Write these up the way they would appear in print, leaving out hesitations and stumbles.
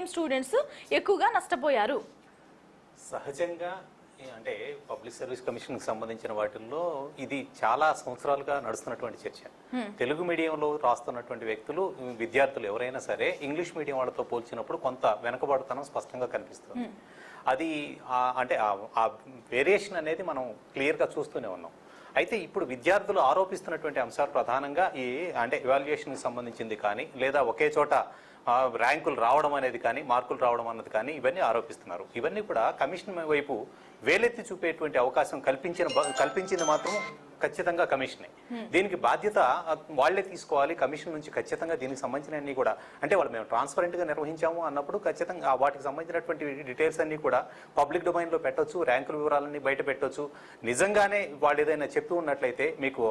Medium students ఎక్కువగా నష్టపోయారు? సహజంగా అంటే పబ్లిక్ సర్వీస్ కమిషన్ కి సంబంధించిన వాటిల్లో ఇది చాలా సంవత్సరాలుగా నడుస్తున్నటువంటి చర్చ. తెలుగు మీడియంలో రాస్తున్నటువంటి వ్యక్తులు, విద్యార్థులు ఎవరైనా సరే ఇంగ్లీష్ మీడియం వాళ్ళతో పోల్చినప్పుడు కొంత వెనకబడుతనం స్పష్టంగా కనిపిస్తుంది. అది అంటే ఆ వేరియేషన్ అనేది మనం క్లియర్గా చూస్తూనే ఉన్నాం. అయితే ఇప్పుడు విద్యార్థులు ఆరోపిస్తున్నటువంటి అంశాలు ప్రధానంగా ఈ అంటే ఎవాల్యుయేషన్కి సంబంధించింది కానీ, లేదా ఒకే చోట ర్యాంకులు రావడం అనేది కానీ, మార్కులు రావడం అన్నది కానీ ఇవన్నీ ఆరోపిస్తున్నారు. ఇవన్నీ కూడా కమిషన్ వైపు వేలెత్తి చూపేటువంటి అవకాశం కల్పించింది మాత్రం ఖచ్చితంగా కమిషనే. దీనికి బాధ్యత వాళ్లే తీసుకోవాలి. కమిషన్ నుంచి ఖచ్చితంగా దీనికి సంబంధించినవన్నీ కూడా అంటే వాళ్ళు మేము ట్రాన్స్పరెంట్ గా నిర్వహించాము అన్నప్పుడు ఖచ్చితంగా వాటికి సంబంధించినటువంటి డీటెయిల్స్ అన్ని కూడా పబ్లిక్ డొమైన్ లో పెట్టొచ్చు, ర్యాంకుల వివరాలన్నీ బయట పెట్టొచ్చు. నిజంగానే వాళ్ళు ఏదైనా చెప్తూ ఉన్నట్లయితే మీకు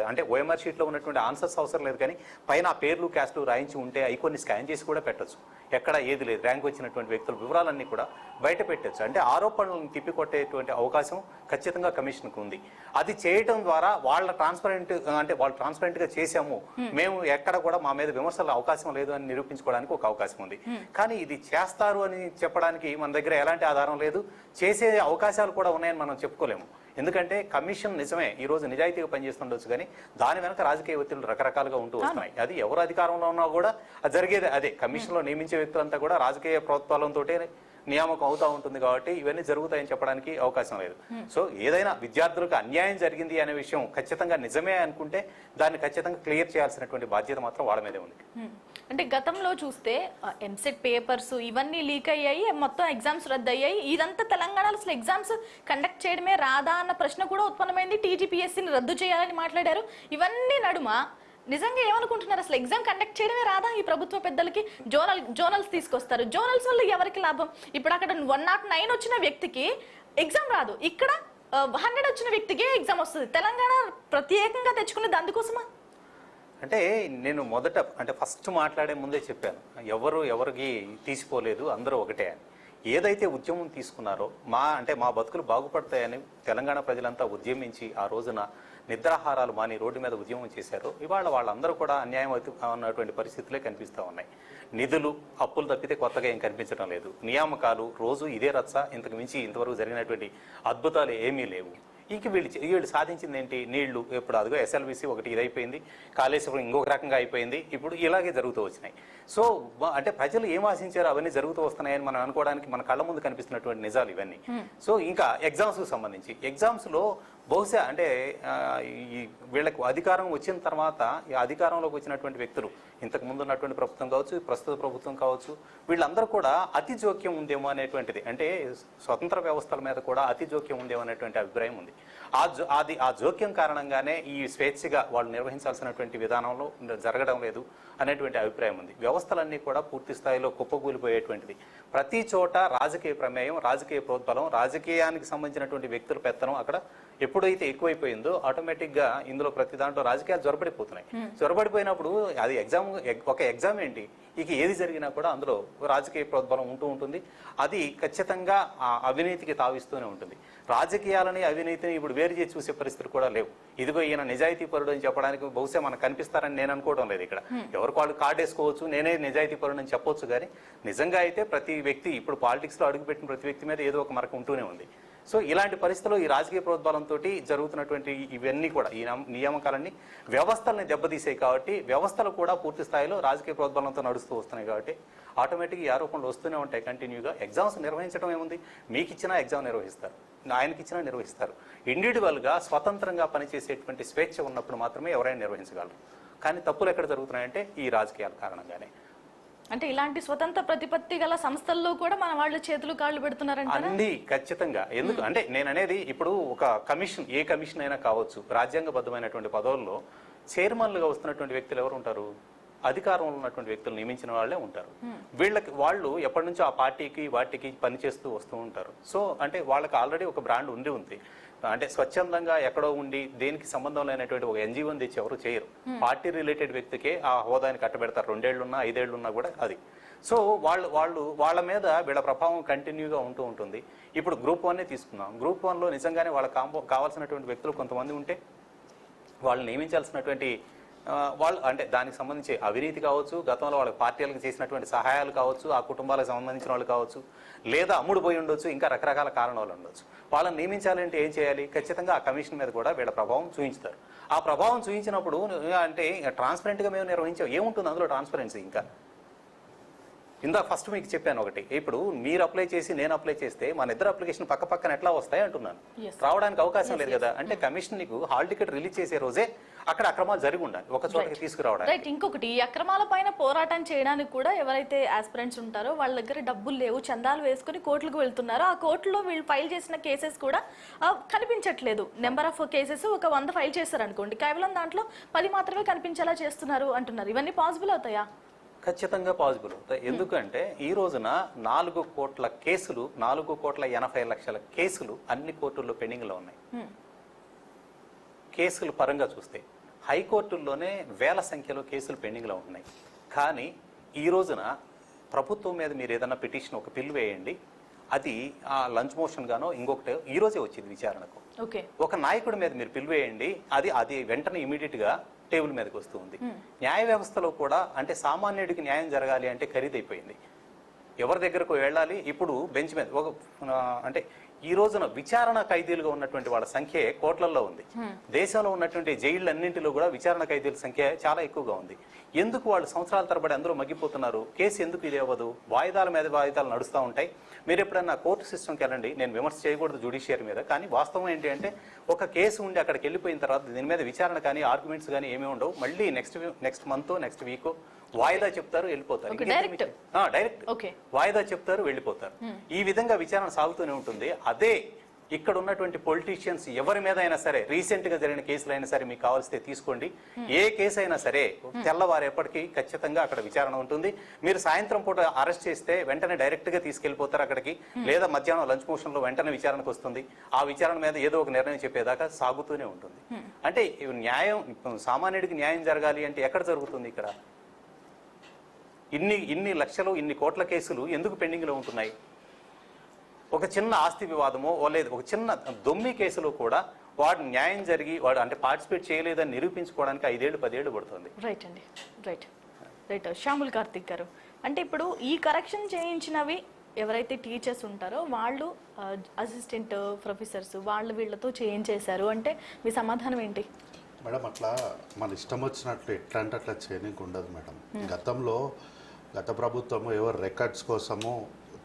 అంటే ఓఎంఆర్ షీట్ లో ఉన్నటువంటి ఆన్సర్స్ అవసరం లేదు, కానీ పైన పేర్లు క్యాస్ట్లు రాయించి ఉంటే అవి కొన్ని స్కాన్ చేసి కూడా పెట్టొచ్చు. ఎక్కడ ఏది లేదు, ర్యాంక్ వచ్చినటువంటి వ్యక్తుల వివరాలన్నీ కూడా బయట పెట్టొచ్చు. అంటే ఆరోపణలను తిప్పికొట్టేటువంటి అవకాశం ఖచ్చితంగా కమిషన్కు ఉంది. అది చేయడం ద్వారా వాళ్ళు ట్రాన్స్పరెంట్ గా చేశాము, మేము ఎక్కడ కూడా మా మీద విమర్శల అవకాశం లేదు అని నిరూపించుకోవడానికి ఒక అవకాశం ఉంది. కానీ ఇది చేస్తారు అని చెప్పడానికి మన దగ్గర ఎలాంటి ఆధారం లేదు. చేసే అవకాశాలు కూడా ఉన్నాయని మనం చెప్పుకోలేము. ఎందుకంటే కమిషన్ నిజమే ఈ రోజు నిజాయితీగా పనిచేస్తుండొచ్చు, కానీ దాని వెనక రాజకీయ ఒత్తిళ్లు రకరకాలుగా ఉంటూ వస్తున్నాయి. అది ఎవరు అధికారంలో ఉన్నా కూడా అది జరిగేది అదే. కమిషన్ లో నియమించే వ్యక్తులంతా కూడా రాజకీయ ప్రోత్సాహంతో నియామకం అవుతా ఉంటుంది కాబట్టి ఇవన్నీ జరుగుతాయని చెప్పడానికి అవకాశం లేదు. సో ఏదైనా విద్యార్థులకు అన్యాయం జరిగింది అనే విషయం ఖచ్చితంగా నిజమే అనుకుంటే దాన్ని ఖచ్చితంగా క్లియర్ చేయాల్సినటువంటి బాధ్యత మాత్రం వాళ్ళ మీదే ఉంది. అంటే గతంలో చూస్తే ఎంసెట్ పేపర్స్ ఇవన్నీ లీక్ అయ్యాయి, మొత్తం ఎగ్జామ్స్ రద్దు అయ్యాయి. ఇదంతా తెలంగాణలో అసలు ఎగ్జామ్స్ కండక్ట్ చేయడమే రాదా అన్న ప్రశ్న కూడా ఉత్పన్నమైంది. టీజీపీఎస్సీని రద్దు చేయాలని మాట్లాడారు. ఇవన్నీ నడుమ నిజంగా ఏమనుకుంటున్నారు? అసలు ఎగ్జామ్ కండక్ట్ చేయడమే రాదా ఈ ప్రభుత్వ పెద్దలకి? జోనల్స్ తీసుకొస్తారు. జోనల్స్ వల్ల ఎవరికి లాభం? ఇప్పుడు అక్కడ 109 వచ్చిన వ్యక్తికి ఎగ్జామ్ రాదు, ఇక్కడ 100 వచ్చిన వ్యక్తికి ఎగ్జామ్ వస్తుంది. తెలంగాణ ప్రత్యేకంగా తెచ్చుకునేది అందుకోసమా? అంటే నేను ఫస్ట్ మాట్లాడే ముందే చెప్పాను, ఎవరికి తీసిపోలేదు, అందరూ ఒకటే అని. ఏదైతే ఉద్యమం తీసుకున్నారో మా బతుకులు బాగుపడతాయని తెలంగాణ ప్రజలంతా ఉద్యమించి ఆ రోజున నిద్రాహారాలు మాని రోడ్డు మీద ఉద్యమం చేశారు. ఇవాళ వాళ్ళందరూ కూడా అన్యాయం ఉన్నటువంటి పరిస్థితులే కనిపిస్తూ ఉన్నాయి. నిధులు, అప్పులు తప్పితే కొత్తగా ఏం కనిపించడం లేదు. నియామకాలు రోజు ఇదే రచ్చ. ఇంతకు మించి ఇంతవరకు జరిగినటువంటి అద్భుతాలు ఏమీ లేవు. ఇంక వీళ్ళు సాధించింది ఏంటి? నీళ్లు ఇప్పుడు అదిగో ఎస్ఎల్బిసి ఒకటి ఇదైపోయింది, కాళేశ్వరం ఇంకొక రకంగా అయిపోయింది, ఇప్పుడు ఇలాగే జరుగుతూ వచ్చినాయి. సో అంటే ప్రజలు ఏం ఆశించారో అవన్నీ జరుగుతూ వస్తున్నాయని మనం అనుకోవడానికి మన కళ్ళ ముందు కనిపిస్తున్నటువంటి నిజాలు ఇవన్నీ. సో ఇంకా ఎగ్జామ్స్కి సంబంధించి ఎగ్జామ్స్లో బహుశా అంటే వీళ్ళకు అధికారం వచ్చిన తర్వాత ఈ అధికారంలోకి వచ్చినటువంటి వ్యక్తులు, ఇంతకు ముందు ఉన్నటువంటి ప్రభుత్వం కావచ్చు, ప్రస్తుత ప్రభుత్వం కావచ్చు, వీళ్ళందరూ కూడా అతి జోక్యం ఉందేమో అనేటువంటిది, అంటే స్వతంత్ర వ్యవస్థల మీద కూడా అతి జోక్యం ఉందేమో అనేటువంటి అభిప్రాయం ఉంది. ఆ జోక్యం కారణంగానే ఈ స్వేచ్ఛగా వాళ్ళు నిర్వహించాల్సినటువంటి విధానంలో జరగడం లేదు అనేటువంటి అభిప్రాయం ఉంది. వ్యవస్థలన్నీ కూడా పూర్తి స్థాయిలో కుప్పకూలిపోయేటువంటిది. ప్రతి చోట రాజకీయ ప్రమేయం, రాజకీయ ప్రోద్బలం, రాజకీయానికి సంబంధించినటువంటి వ్యక్తుల పెత్తనం అక్కడ ఎప్పుడైతే ఎక్కువైపోయిందో ఆటోమేటిక్గా ఇందులో ప్రతి దాంట్లో రాజకీయాలు జొరబడిపోతున్నాయి. జొరబడిపోయినప్పుడు అది ఒక ఎగ్జామ్ ఏంటి, ఇక ఏది జరిగినా కూడా అందులో రాజకీయ ప్రోద్బలం ఉంటూ ఉంటుంది. అది ఖచ్చితంగా అవినీతికి తావిస్తూనే ఉంటుంది. రాజకీయాలని అవినీతిని ఇప్పుడు వేరు చేసి చూసే పరిస్థితులు కూడా లేవు. ఇదిగో ఈయన నిజాయితీ పరుడు అని చెప్పడానికి బహుశా మనకు కనిపిస్తారని నేను అనుకోవడం లేదు. ఇక్కడ ఎవరికి వాళ్ళు కార్డు వేసుకోవచ్చు, నేనే నిజాయితీ పరుడు అని చెప్పొచ్చు, కానీ నిజంగా అయితే ప్రతి వ్యక్తి ఇప్పుడు పాలిటిక్స్లో అడుగుపెట్టిన ప్రతి వ్యక్తి మీద ఏదో ఒక మరక ఉంటూనే ఉంది. సో ఇలాంటి పరిస్థితుల్లో ఈ రాజకీయ ప్రోద్బలంతో జరుగుతున్నటువంటి ఇవన్నీ కూడా ఈ నియామకాలన్నీ వ్యవస్థల్ని దెబ్బతీసాయి. కాబట్టి వ్యవస్థలు కూడా పూర్తి స్థాయిలో రాజకీయ ప్రోద్బలంతో నడుస్తూ వస్తున్నాయి. కాబట్టి ఆటోమేటిక్గా ఈ ఆరోపణలు వస్తూనే ఉంటాయి కంటిన్యూగా. ఎగ్జామ్స్ నిర్వహించడం ఏముంది, మీకు ఇచ్చినా ఎగ్జామ్ నిర్వహిస్తారు, ఆయనకి ఇచ్చినా నిర్వహిస్తారు. ఇండివిజువల్గా స్వతంత్రంగా పనిచేసేటువంటి స్వేచ్ఛ ఉన్నప్పుడు మాత్రమే ఎవరైనా నిర్వహించగలరు. కానీ తప్పులు ఎక్కడ జరుగుతున్నాయంటే ఈ రాజకీయాల కారణంగానే. అంటే ఇలాంటి స్వతంత్ర ప్రతిపత్తి గల సంస్థల్లో కూడా మన వాళ్ళు చేతులు కాళ్ళు పెడుతున్నారంటే అండి ఖచ్చితంగా. ఎందుకు అంటే నేను అనేది ఇప్పుడు ఒక కమిషన్, ఏ కమిషన్ అయినా కావచ్చు, రాజ్యాంగబద్ధమైనటువంటి పదవుల్లో చైర్మన్లుగా వస్తున్నటువంటి వ్యక్తులు ఎవరు ఉంటారు? అధికారంలో ఉన్నటువంటి వ్యక్తులు నియమించిన వాళ్ళే ఉంటారు. వాళ్ళు ఎప్పటి నుంచో ఆ పార్టీకి వాటికి పనిచేస్తూ వస్తూ ఉంటారు. సో అంటే వాళ్ళకి ఆల్రెడీ ఒక బ్రాండ్ ఉంది. అంటే స్వచ్ఛందంగా ఎక్కడో ఉండి దేనికి సంబంధం లేనటువంటి ఒక ఎన్జిఓని తెచ్చి ఎవరు చేయరు. పార్టీ రిలేటెడ్ వ్యక్తికే ఆ హోదాని కట్టబెడతారు. 2 ఏళ్లున్నా 5 ఏళ్లున్నా కూడా అది. సో వాళ్ళ మీద వీళ్ళ ప్రభావం కంటిన్యూగా ఉంటూ ఉంటుంది. ఇప్పుడు గ్రూప్ 1 తీసుకుందాం. గ్రూప్ 1లో నిజంగానే వాళ్ళకి కావాల్సినటువంటి వ్యక్తులు కొంతమంది ఉంటే వాళ్ళు నియమించాల్సినటువంటి వాళ్ళు అంటే దానికి సంబంధించి అవినీతి కావచ్చు, గతంలో వాళ్ళ పార్టీలకు చేసినటువంటి సహాయాలు కావచ్చు, ఆ కుటుంబాలకు సంబంధించిన వాళ్ళు కావచ్చు, లేదా అమ్ముడు పోయి ఉండొచ్చు, ఇంకా రకరకాల కారణాలు ఉండొచ్చు. వాళ్ళని నియమించాలంటే ఏం చేయాలి? ఖచ్చితంగా ఆ కమిషన్ మీద కూడా వీళ్ళ ప్రభావం చూపించుతారు. ఆ ప్రభావం చూపించినప్పుడు అంటే ట్రాన్స్పరెంట్గా మేము నిర్వహించాం, ఏముంటుంది అందులో ట్రాన్స్పరెన్సీ? ఇంకా ఇందా ఫస్ట్ మీకు చెప్పాను ఒకటి, ఇప్పుడు మీరు అప్లై చేసి నేను అప్లై చేస్తే మన ఇద్దరు అప్లికేషన్ పక్క పక్కన ఎట్లా వస్తాయి అంటున్నాను. రావడానికి అవకాశం లేదు కదా. అంటే కమిషన్ నీకు హాల్ టికెట్ రిలీజ్ చేసే రోజే అక్కడ అక్రమాలు జరిగి ఉండాలి, ఒక చోటకి తీసుకురావడానికి. రైట్. ఇంకొకటి, ఈ అక్రమాల పైన పోరాటం చేయడానికి కూడా ఎవరైతే ఆస్పిరెంట్స్ ఉంటారో వాళ్ళ దగ్గర డబ్బులు లేవు, చందాలు వేసుకుని కోర్టులకు వెళ్తున్నారో ఆ కోర్టులో వీళ్ళు ఫైల్ చేసిన కేసెస్ కూడా కనిపించట్లేదు. నెంబర్ ఆఫ్ కేసెస్ ఒక 100 ఫైల్ చేస్తారు అనుకోండి, కేవలం దాంట్లో 10 మాత్రమే కనిపించేలా చేస్తున్నారు అంటున్నారు. ఇవన్నీ పాసిబుల్ అవుతాయా? ఖచ్చితంగా పాసిబుల్ అవుతాయి. ఎందుకంటే ఈ రోజున 4 కోట్ల కేసులు, 4,80,00,000 కేసులు అన్ని కోర్టుల్లో పెండింగ్లో ఉన్నాయి. కేసుల పరంగా చూస్తే హైకోర్టుల్లోనే వేల సంఖ్యలో కేసులు పెండింగ్లో ఉన్నాయి. కానీ ఈ రోజున ప్రభుత్వం మీద మీరు ఏదైనా పిటిషన్, ఒక పిల్లు వేయండి, అది ఆ లంచ్ మోషన్ గానో ఇంకొకటి ఈ రోజే వచ్చింది విచారణకు. ఒక నాయకుడి మీద మీరు పిల్లు వేయండి, అది వెంటనే ఇమీడియట్గా టేబుల్ మీదకి వస్తూ ఉంది. న్యాయ వ్యవస్థలో కూడా అంటే సామాన్యుడికి న్యాయం జరగాలి అంటే ఖరీదైపోయింది. ఎవరి దగ్గరకు వెళ్ళాలి? ఇప్పుడు బెంచ్ మీద ఒక అంటే ఈ రోజున విచారణ ఖైదీలుగా ఉన్నటువంటి వాళ్ళ సంఖ్య కోట్లల్లో ఉంది. దేశంలో ఉన్నటువంటి జైళ్ళన్నింటిలో కూడా విచారణ ఖైదీల సంఖ్య చాలా ఎక్కువగా ఉంది. ఎందుకు వాళ్ళు సంవత్సరాల తరబడి అందరూ మగ్గిపోతున్నారు? కేసు ఎందుకు ఇది అవ్వదు? వాయిదాల మీద వాయిదాలు నడుస్తూ ఉంటాయి. మీరు ఎప్పుడన్నా కోర్టు సిస్టమ్కి వెళ్ళండి, నేను విమర్శ చేయకూడదు జ్యుడిషియరీ మీద, కానీ వాస్తవం ఏంటి అంటే ఒక కేసు ఉండి అక్కడికి వెళ్ళిపోయిన తర్వాత దీని మీద విచారణ కానీ ఆర్గ్యుమెంట్స్ కానీ ఏమీ ఉండవు. మళ్ళీ నెక్స్ట్ మంత్ నెక్స్ట్ వీక్ వాయిదా చెప్తారు, వెళ్ళిపోతారు. డైరెక్ట్ వాయిదా చెప్తారు, వెళ్ళిపోతారు. ఈ విధంగా విచారణ సాగుతూనే ఉంటుంది. అదే ఇక్కడ ఉన్నటువంటి పొలిటీషియన్స్ ఎవరి మీద అయినా సరే, రీసెంట్ గా జరిగిన కేసులు అయినా సరే మీకు కావాల్సితే తీసుకోండి, ఏ కేసు అయినా సరే తెల్లవారేపటికి ఖచ్చితంగా అక్కడ విచారణ ఉంటుంది. మీరు సాయంత్రం పూట అరెస్ట్ చేస్తే వెంటనే డైరెక్ట్ గా తీసుకెళ్లిపోతారు అక్కడికి, లేదా మధ్యాహ్నం లంచ్ మోషన్ లో వెంటనే విచారణకు వస్తుంది. ఆ విచారణ మీద ఏదో ఒక నిర్ణయం చెప్పేదాకా సాగుతూనే ఉంటుంది. అంటే న్యాయం, సామాన్యుడికి న్యాయం జరగాలి అంటే ఎక్కడ జరుగుతుంది? ఇక్కడ ఇన్ని లక్షలు, ఇన్ని కోట్ల కేసులు ఎందుకు పెండింగ్ లో ఉంటున్నాయి? ఒక చిన్న ఆస్తి వివాదమో లేదు, ఒక చిన్న దొమ్మి కేసులో కూడా వాడు న్యాయం జరిగి వాడు అంటే పార్టిసిపేట్ చేయలేదని నిరూపించుకోవడానికి 5 ఏళ్ళు 10 ఏళ్ళు పడుతుంది. రైట్ అండి, రైట్. శ్యాముల్ కార్తిక్ గారు, అంటే ఇప్పుడు ఈ కరెక్షన్ చేయించినవి ఎవరైతే టీచర్స్ ఉంటారో వాళ్ళు అసిస్టెంట్ ప్రొఫెసర్స్ వీళ్ళతో చేయించేశారు అంటే మీ సమాధానం ఏంటి? మేడం, అట్లా మన ఇష్టం వచ్చినట్లు ఎట్లా అంటే అట్లా చేయడానికి ఉండదు మేడం. గత ప్రభుత్వము ఎవరు రికార్డ్స్ కోసము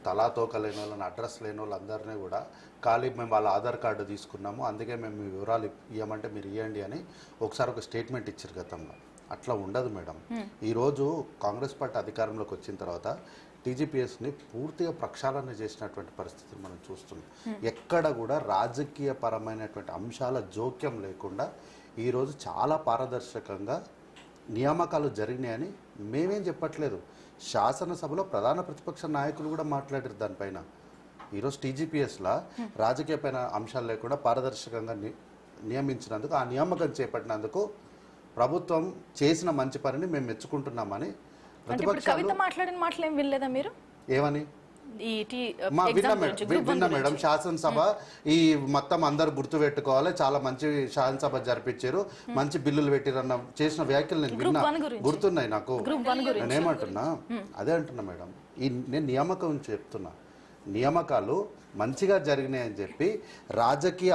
తలాతోక లేని వాళ్ళని, అడ్రస్ లేని వాళ్ళందరినీ కూడా ఖాళీ మేము వాళ్ళ ఆధార్ కార్డు తీసుకున్నాము, అందుకే మేము మీ వివరాలు ఇవ్వమంటే మీరు ఇవ్వండి అని ఒకసారి ఒక స్టేట్మెంట్ ఇచ్చారు గతంలో. అట్లా ఉండదు మేడం. ఈరోజు కాంగ్రెస్ పార్టీ అధికారంలోకి వచ్చిన తర్వాత టీజీపీఎస్ని పూర్తిగా ప్రక్షాళన చేసినటువంటి పరిస్థితిని మనం చూస్తున్నాం. ఎక్కడ కూడా రాజకీయ పరమైనటువంటి అంశాల జోక్యం లేకుండా ఈరోజు చాలా పారదర్శకంగా నియామకాలు జరిగినాయని మేమేం చెప్పట్లేదు. శాసనసభలో ప్రధాన ప్రతిపక్ష నాయకులు కూడా మాట్లాడారు దానిపైన. ఈరోజు టీజీపీఎస్లా రాజకీయ పైన అంశాలు లేకుండా పారదర్శకంగా నియమించినందుకు, ఆ నియామకం చేపట్టినందుకు ప్రభుత్వం చేసిన మంచి పనిని మేము మెచ్చుకుంటున్నామని ప్రతిపక్షాలు మాట్లాడిన మాటలు ఏం వినలేదా మీరు? ఏమని విన్నా మేడం. శాసనసభ ఈ మొత్తం అందరు గుర్తు పెట్టుకోవాలి, చాలా మంచి శాసనసభ జరిపించారు, మంచి బిల్లులు పెట్టిరన్న చేసిన వ్యాఖ్యలు నేను విన్నా, గుర్తున్నాయి నాకు. నేనేమంటున్నా, అదే అంటున్నా మేడం. నేను నియామకం చెప్తున్నా, నియామకాలు మంచిగా జరిగినాయని చెప్పి రాజకీయ